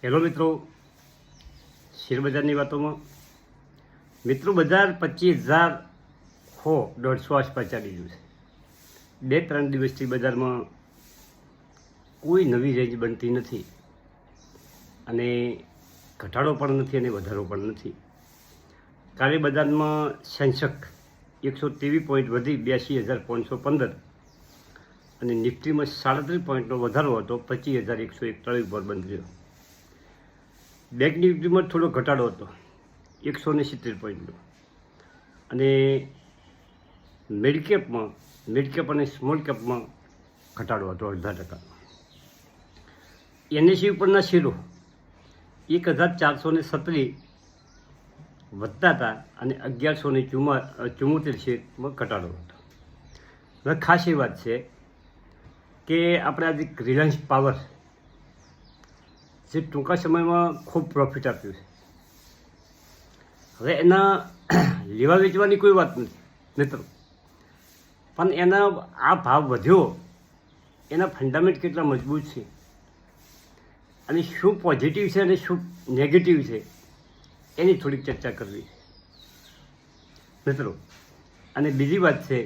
Hello મિત્રો, શેરબજારની વાતોમાં મિત્રો બજાર 25,000 150 આસપાસ ચાલી રહ્યું છે. 2-3 દિવસથી બજારમાં કોઈ નવી રેન્જ બનતી નથી અને ઘટાડો પણ નથી અને વધારો પણ નથી. કાલે બજારમાં સેન્સેક્સ 123 પોઈન્ટ વધી 82,515 અને નિફ્ટીમાં 37 પોઈન્ટનો વધારો હતો, 25,141 પર બંધ થયો. બેંક નિફ્ટીમાં થોડો ઘટાડો હતો, 170 પોઈન્ટનો, અને મિડકેપ અને સ્મોલ કેપમાં ઘટાડો હતો 0.5%. એનએસઈ ઉપરના શેરો 1,437 વધતા હતા અને 1,174 શેરમાં ઘટાડો હતો. હવે ખાસ એ વાત છે કે આપણે આજે રિલાયન્સ પાવર જે ટૂંકા સમયમાં ખૂબ પ્રોફિટ આપ્યું છે, હવે એના લેવા વેચવાની કોઈ વાત નથી મિત્રો, પણ એના આ ભાવ વધ્યો એના ફંડામેન્ટ કેટલા મજબૂત છે અને શું પોઝિટિવ છે અને શું નેગેટિવ છે એની થોડીક ચર્ચા કરવી મિત્રો. અને બીજી વાત છે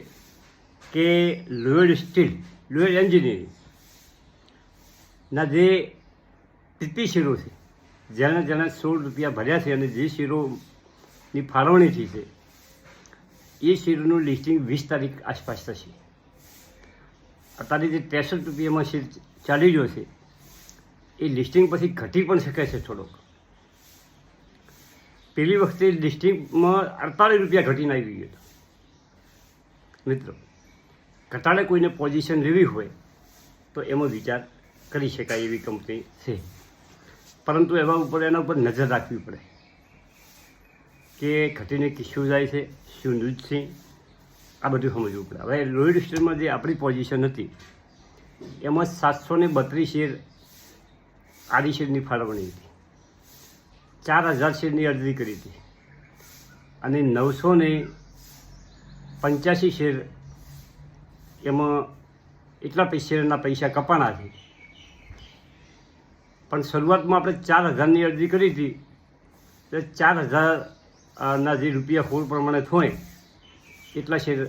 કે લોયડ એન્જિનિયરિંગના જે પીપી શેરો છે, જેના 16 રૂપિયા ભર્યા છે અને જે શેરોની ફાળવણી થઈ છે એ શેરોનું લિસ્ટિંગ 20 તારીખ આસપાસ થશે. અત્યારે જે 63 રૂપિયામાં શેર ચાલી રહ્યો છે એ લિસ્ટિંગ પછી ઘટી પણ શકે છે થોડોક. પહેલી વખતે લિસ્ટિંગમાં 48 રૂપિયા ઘટીને આવી ગયો હતો મિત્રો. ઘટાડે કોઈને પોઝિશન લેવી હોય તો એમાં વિચાર કરી શકાય એવી કંપની છે, પરંતુ એના ઉપર નજર રાખવી પડે કે ઘટીને શું જાય છે, શું ન્યૂઝ છે, આ બધું સમજવું પડે. હવે લોયડ સ્ટેરમાં જે આપણી પોઝિશન હતી એમાં 732 શેર આડી શેરની ફાળવણી હતી, 4,000 શેરની અરજી કરી હતી અને 985 શેર એમાં એટલા શેરના પૈસા કપાણા છે. પણ શરૂઆતમાં આપણે 4,000ની અરજી કરી હતી તો 4,000ના જે રૂપિયા હોલ પ્રમાણે થાય એટલા શેર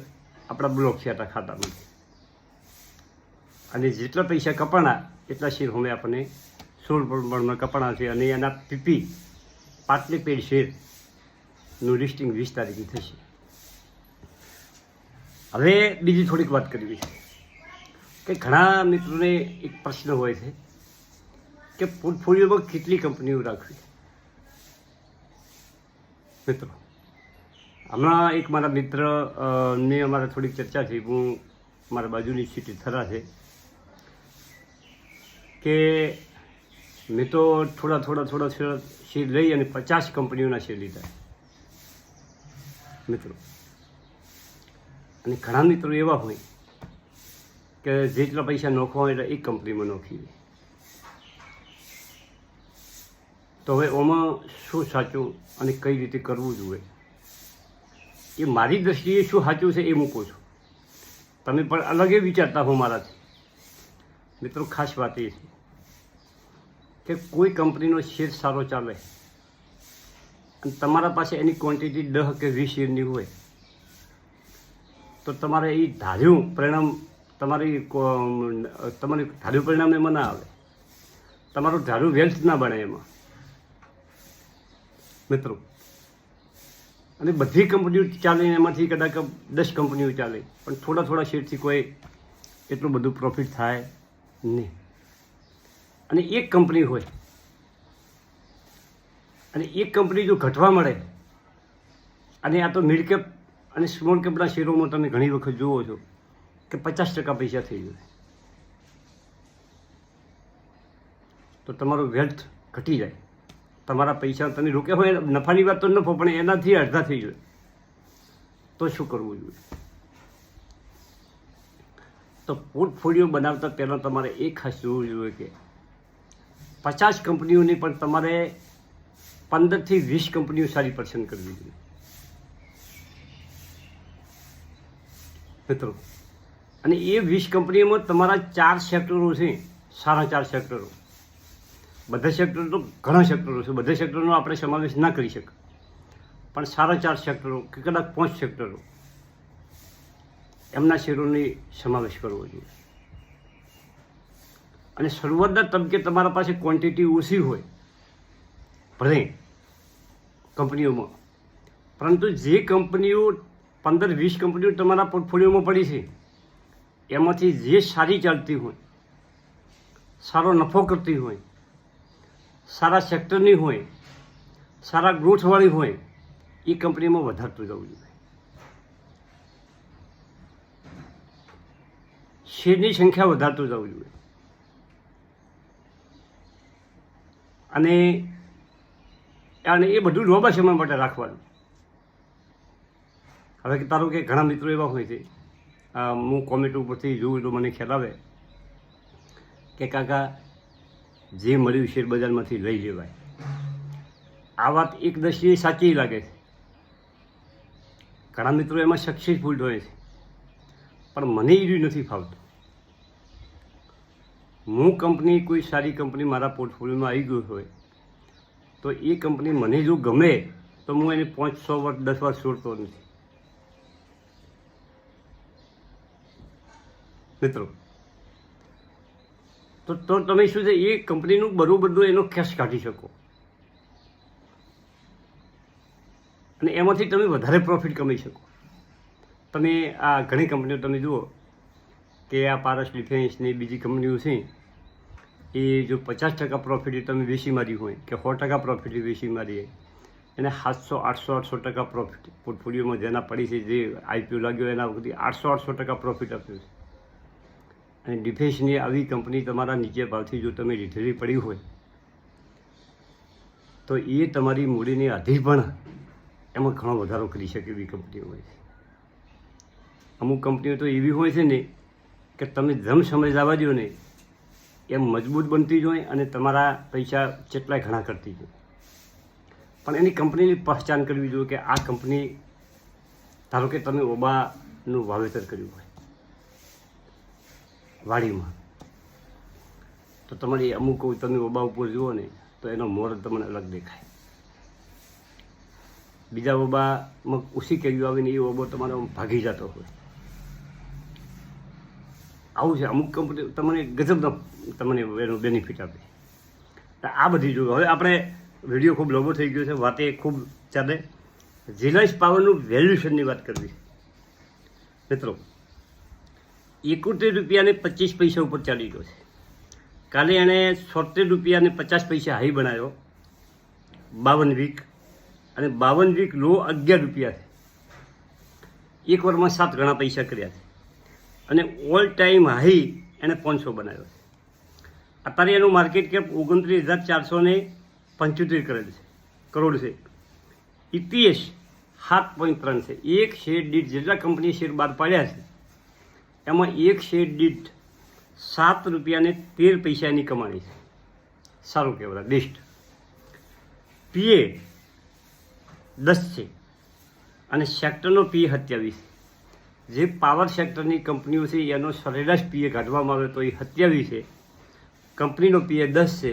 આપણા બ્લોક થયા હતા ખાતામાંથી, અને જેટલા પૈસા કપાણા એટલા શેર હવે આપણને 16 પ્રમાણમાં કપાણા છે અને એના પીપી પાટલી પેડ શેરનું લિસ્ટિંગ 20 તારીખે થશે. હવે બીજી થોડીક વાત કરવી છે કે ઘણા મિત્રોને એક પ્રશ્ન હોય છે કે પોર્ટફોલિયોમાં કેટલી કંપનીઓ રાખવી મિત્રો. હમણાં એક મારા મિત્રને અમારે થોડીક ચર્ચા થઈ, હું મારા બાજુની સિટી થરા છે, કે મેં તો થોડા શેર લઈ અને 50 કંપનીઓના શેર લીધા મિત્રો. અને ઘણા મિત્રો એવા હોય કે જેટલા પૈસા નોખવા હોય એટલે એક કંપનીમાં નોખી દે. તો હવે ઓમાં શું સાચું અને કઈ રીતે કરવું જોઈએ એ મારી દૃષ્ટિએ શું સાચું છે એ મૂકું છું. તમે પણ અલગ એ વિચારતા હો મારાથી મિત્રો. ખાસ વાત એ છે કે કોઈ કંપનીનો શેર સારો ચાલે અને તમારા પાસે એની ક્વોન્ટિટી 10 કે 20 શેરની હોય તો તમારે એ ધાર્યું પરિણામ ધાર્યું પરિણામ એમાં ના આવે, તમારું ધાર્યું વેલ્થ ના બને એમાં મિત્રો. અને બધી કંપનીઓ ચાલે એમાંથી કદાચ 10 કંપનીઓ ચાલે પણ થોડા શેરથી કોઈ એટલું બધું પ્રોફિટ થાય નહીં. અને એક કંપની હોય અને એક કંપની જો ઘટવા મળે, અને આ તો મિડ કેપ અને સ્મોલ કેપના શેરોમાં તમે ઘણી વખત જુઓ છો કે 50% પૈસા થઈ જાય તો તમારું વેલ્થ ઘટી જાય. તમારા પૈસા તમે રોક્યા હોય, નફાની વાત તો નફો, પણ એનાથી અડધા થઈ જાય તો શું કરવું જોઈએ? તો પોર્ટફોલિયો બનાવતા પહેલાં તમારે એ ખાસ જોવું જોઈએ કે 50 કંપનીઓની પણ તમારે 15 થી 20 કંપનીઓ સારી પસંદ કરવી જોઈએ મિત્રો. અને એ 20 કંપનીઓમાં તમારા 4 સેક્ટરો છે, સારા 4 સેક્ટરો, બધા સેક્ટરો તો ઘણા સેક્ટરો છે, બધા સેક્ટરનો આપણે સમાવેશ ના કરી શકીએ, પણ સારા 4 સેક્ટરો કે કદાચ 5 સેક્ટરો એમના શેરોની સમાવેશ કરવો જોઈએ. અને શરૂઆતના તબક્કે તમારા પાસે ક્વોન્ટિટી ઓછી હોય ભલે કંપનીઓમાં, પરંતુ જે કંપનીઓ 15-20 કંપનીઓ તમારા પોર્ટફોલિયોમાં પડી છે એમાંથી જે સારી ચાલતી હોય, સારો નફો કરતી હોય, સારા સેક્ટરની હોય, સારા ગ્રોથવાળી હોય, એ કંપનીમાં વધારતું જવું જોઈએ. શેરની સંખ્યા વધારતું જવું જોઈએ. અને એ બધું લાંબા સમય માટે રાખવાનું. હવે તારું કે ઘણા મિત્રો એવા હોય છે, હું કોમેન્ટ ઉપરથી જોઉં તો મને ખ્યાલ આવે કે કાકા જે મળ્યું શેર બજારમાંથી લઈ લેવાય. આ વાત એક દ્રષ્ટિએ સાચી લાગે છે, ઘણા મિત્રો એમાં સક્સેસફુલ હોય છે, પણ મને એ નથી ફાવતું. હું કંપની, કોઈ સારી કંપની મારા પોર્ટફોલિયોમાં આવી ગઈ હોય તો એ કંપની મને જો ગમે તો હું એને 500 વર્ષ 10 વર્ષ છોડતો નથી. મિત્રો તો તમે શું છે એ કંપનીનું બરોબર એનો કેશ કાઢી શકો અને એમાંથી તમે વધારે પ્રોફિટ કમાઈ શકો. તમે આ ઘણી કંપનીઓ તમે જુઓ કે આ પારસ ડિફેન્સની બીજી કંપનીઓ છે, એ જો 50% પ્રોફિટ તમે વેચી મારી હોય કે 100% પ્રોફિટ વેચી મારી હોય, એને 700-800% પ્રોફિટ પોર્ટફોલિયોમાં જેના પડી છે, જે IPO લાગ્યો એના વખતે 800% પ્રોફિટ આપ્યું છે. અને ડિફેન્સની આવી કંપની તમારા નીચે ભાવથી જો તમે લીધેલી પડી હોય તો એ તમારી મૂડીની આધી પણ એમાં ઘણો વધારો કરી શકે એવી કંપનીઓ હોય છે. અમુક કંપનીઓ તો એવી હોય છે ને કે તમે જેમ સમય જવા દો ને એમ મજબૂત બનતી જ હોય અને તમારા પૈસા જેટલાય ઘણા કરતી હોય. પણ એની કંપનીની પહેચાન કરવી જોઈએ કે આ કંપની, ધારો કે તમે ઓબાનું વાવેતર કર્યું હોય વાડીમાં, તો તમારી અમુક તમે ઓબા ઉપર જુઓ ને તો એનો મોર તમને અલગ દેખાય. બીજા ઓબામાં ઓછી કેરીઓ આવીને એ ઓબો તમારો ભાગી જતો હોય. આવું છે. અમુક કંપની તમને ગજબનો તમને એનો બેનિફિટ આપે. આ બધી જો હવે આપણે વિડીયો ખૂબ લાંબો થઈ ગયો છે, વાતે ખૂબ ચાલે. રિલાયન્સ પાવરનું વેલ્યુએશનની વાત કરવી મિત્રો, 71 રૂપિયાને 25 પૈસા ઉપર ચાલી ગયો છે. કાલે એણે 76 રૂપિયાને 50 પૈસા હાઈ બનાવ્યો 52 વીક, અને 52 વીક લો 11 રૂપિયા છે. એક વારમાં 7 ગણા પૈસા કર્યા છે અને ઓલ ટાઈમ હાઈ એને 500 બનાવ્યો છે. અત્યારે એનું માર્કેટ કેપ 29,475 કરોડ છે. EPS 7.3 છે. એક શેર દીઠ જેટલા કંપની શેર બહાર પાડ્યા છે એમાં એક શેર દીઠ 7 રૂપિયાને 13 પૈસાની કમાણી છે. સારું કહેવાય, બેસ્ટ. PA 10 છે અને સેક્ટરનો PA 27. જે પાવર સેક્ટરની કંપનીઓ છે એનો સરેરાશ PA કાઢવામાં આવે તો એ 27 છે. કંપનીનો PA 10 છે.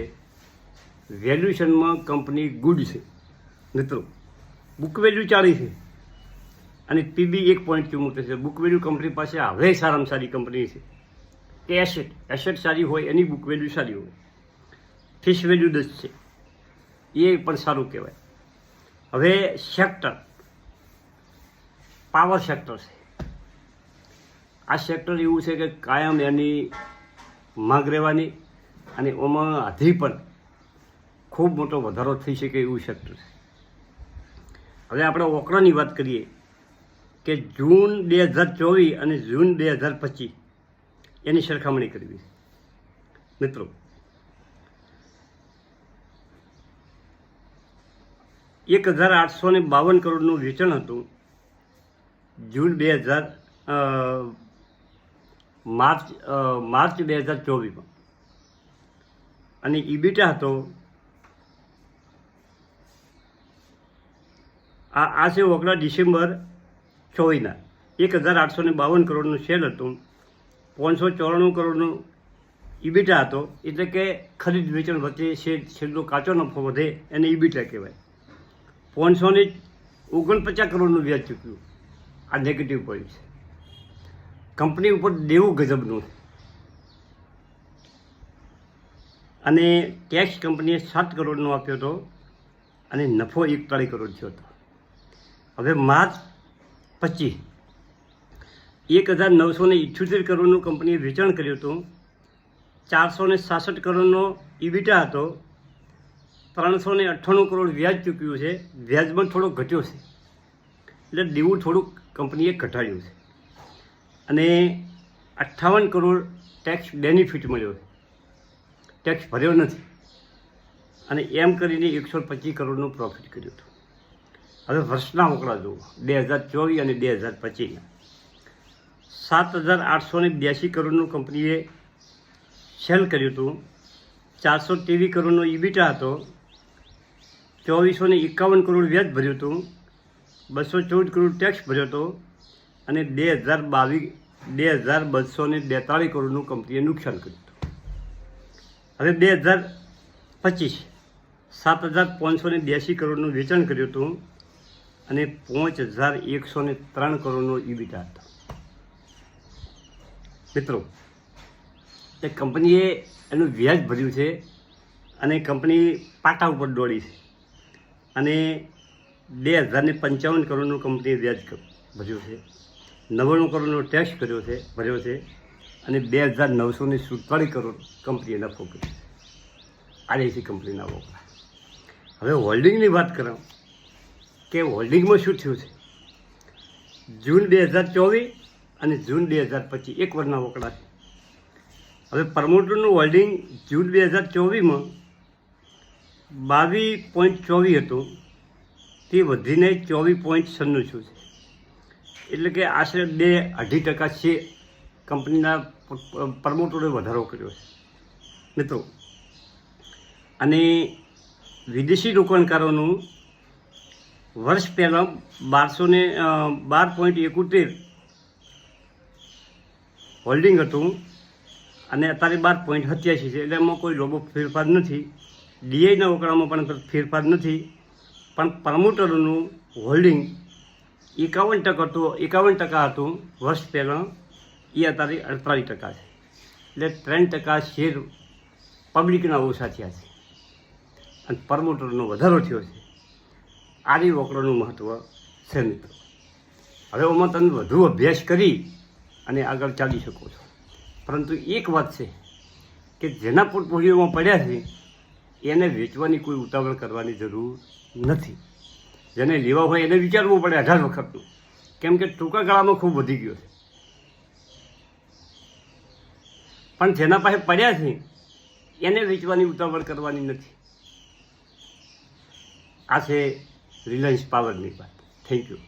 વેલ્યુએશનમાં કંપની ગુડ છે મિત્રો. બુક વેલ્યુ 40 છે અને PB 1.74 છે. બુક વેલ્યુ કંપની પાસે હવે સારામાં સારી કંપની છે કે એસેટ સારી હોય એની બુક વેલ્યુ સારી હોય. ફિશ વેલ્યુ 10 છે, એ પણ સારું કહેવાય. હવે સેક્ટર પાવર સેક્ટર છે. આ સેક્ટર એવું છે કે કાયમ એની માંગ રહેવાની અને ઓમાં હજી પણ ખૂબ મોટો વધારો થઈ શકે એવું સેક્ટર છે. હવે આપણે ઓકરાની વાત કરીએ કે જૂન 2024 અને જૂન 2025 એની સરખામણી કરવી મિત્રો. $1,852 કરોડનું વેચાણ હતું જૂન 2000 માર્ચ 2024માં, અને ઇબીટા હતો આ છે ઓગણા ડિસેમ્બર 24ના. 1,852 કરોડનું સેલ હતું, 594 કરોડનું ઈબીટા હતો, એટલે કે ખરીદ વેચાણ વચ્ચે છેલ્લો કાચો નફો વધે એને ઈબીટા કહેવાય. 549 કરોડનું વ્યાજ ચૂક્યું. આ નેગેટિવ પોઈન્ટ છે. કંપની ઉપર દેવું ગજબનું છે અને ટેક્સ કંપનીએ 7 કરોડનો આપ્યો હતો અને નફો 41 કરોડ થયો હતો. હવે માર્ચ 25 1978 કરોડનું કંપનીએ વેચાણ કર્યું હતું. 466 કરોડનો ઈબીટા હતો. 398 કરોડ વ્યાજ ચૂક્યું છે. વ્યાજમાં થોડો ઘટ્યો છે, એટલે દેવું થોડુંક કંપનીએ ઘટાડ્યું છે અને 58 કરોડ ટેક્સ બેનિફિટ મળ્યો છે. ટેક્સ ભર્યો નથી અને એમ કરીને 125 કરોડનું પ્રોફિટ કર્યું હતું. હવે વર્ષના આંકડા જુઓ, 2024 અને 2025. 7,882 કરોડનું કંપનીએ સેલ કર્યું હતું. 423 કરોડનો ઈબીટા હતો. 2451 કરોડ વ્યાજ ભર્યું હતું. 214 કરોડ ટેક્સ ભર્યો હતો અને 2,242 કરોડનું કંપનીએ નુકસાન કર્યું હતું. હવે 2025 7,582 કરોડનું વેચાણ કર્યું હતું અને 5,103 કરોડનો ઈબીટા હતો. મિત્રો, એ કંપનીએ એનું વ્યાજ ભર્યું છે અને કંપની પાટા ઉપર દોડી છે અને 2,055 કરોડનું કંપનીએ વ્યાજ ભર્યું છે. 99 કરોડનો ટેક્સ ભર્યો છે અને 2,947 કરોડ કંપનીએ નફો કર્યો છે. આઈઆઈસી કંપનીના વોકરા. હવે હોલ્ડિંગની વાત કરાં કે હોલ્ડિંગમાં શું થયું છે. જૂન 2024 અને જૂન 2025 એક વર્ષના વોકડા છે. હવે પ્રમોટરનું હોલ્ડિંગ જૂન 2024માં 22.24 હતું, તે વધીને 24.96 છે. એટલે કે આશરે 2.5% છે કંપનીના પ્રમોટરોએ વધારો કર્યો છે મિત્રો. અને વિદેશી રોકાણકારોનું વર્ષ પહેલાં 12.71 હોલ્ડિંગ હતું અને અત્યારે 12.87 છે. એટલે એમાં કોઈ લોબો ફેરફાર નથી. ડીઆઈના રોકડામાં પણ ફેરફાર નથી. પણ પ્રમોટરોનું હોલ્ડિંગ 51% હતું વર્ષ પહેલાં, એ અત્યારે 48% છે. એટલે 3% શેર પબ્લિકના ઓછા થયા છે અને પ્રમોટરનો વધારો થયો છે. આ જ રોકડાનું મહત્ત્વ છે મિત્રો. હવે આમાં તમે વધુ અભ્યાસ કરી અને આગળ ચાલી શકો છો. પરંતુ એક વાત છે કે જેના પોર્ટફોલિયોમાં પડ્યા છે એને વેચવાની કોઈ ઉતાવળ કરવાની જરૂર નથી. જેને લેવા હોય એને વિચારવું પડે 18 વખતનું, કેમ કે ટૂંકા ગાળામાં ખૂબ વધી ગયો છે. પણ જેના પાસે પડ્યા છે એને વેચવાની ઉતાવળ કરવાની નથી. આ છે રિલાયન્સ પાવરની વાત. Thank you.